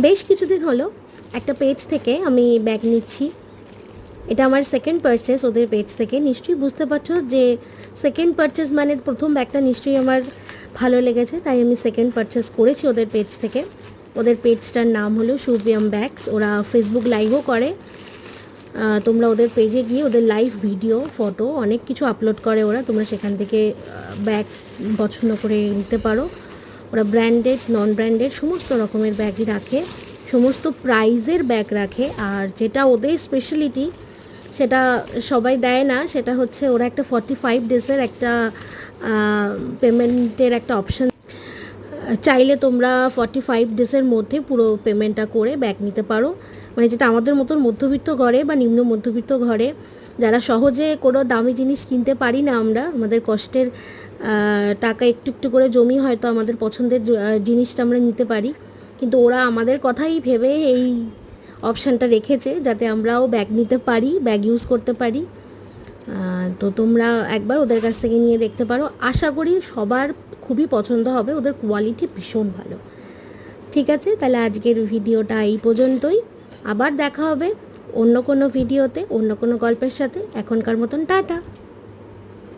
বেশ কিছুদিন হলো একটা পেজ থেকে আমি ব্যাগ নিচ্ছি। এটা আমার সেকেন্ড পারচেস ওদের পেজ থেকে। নিশ্চয়ই বুঝতে পারছো যে সেকেন্ড পারচেস মানে প্রথম ব্যাগটা নিশ্চয়ই আমার ভালো লেগেছে, তাই আমি সেকেন্ড পারচেস করেছি ওদের পেজ থেকে। ওদের পেজটার নাম হলো শুভিয়াম ব্যাগস। ওরা ফেসবুক লাইভও করে। তোমরা ওদের পেজে গিয়ে ওদের লাইভ ভিডিও, ফটো অনেক কিছু আপলোড করে ওরা। তোমরা সেখান থেকে ব্যাগ পছন্দ করে নিতে পারো। ওরা ব্র্যান্ডেড, নন ব্র্যান্ডেড সমস্ত রকমের ব্যাগই রাখে, সমস্ত প্রাইজের ব্যাগ রাখে। আর যেটা ওদের স্পেশালিটি, সেটা সবাই দেয় না, সেটা হচ্ছে ওরা একটা 45 ডেজের একটা পেমেন্টের একটা অপশান। চাইলে তোমরা 45 ডেজের মধ্যে পুরো পেমেন্টটা করে ব্যাগ নিতে পারো। মানে যেটা আমাদের মতন মধ্যবিত্ত ঘরে বা নিম্ন মধ্যবিত্ত ঘরে, যারা সহজে কোনো দামি জিনিস কিনতে পারি না, আমরা আমাদের কষ্টের টাকা একটু একটু করে জমি হয়তো আমাদের পছন্দের জিনিসটা আমরা নিতে পারি, কিন্তু ওরা আমাদের কথাই ভেবে এই অপশানটা রেখেছে যাতে আমরাও ব্যাগ নিতে পারি, ব্যাগ ইউজ করতে পারি। তো তোমরা একবার ওদের কাছ থেকে নিয়ে দেখতে পারো। আশা করি সবার খুবই পছন্দ হবে, ওদের কোয়ালিটি ভীষণ ভালো। ঠিক আছে, তাহলে আজকের ভিডিওটা এই পর্যন্তই। আবার দেখা হবে অন্য কোনো ভিডিওতে, অন্য কোনো গল্পের সাথে। এখনকার মতন টাটা।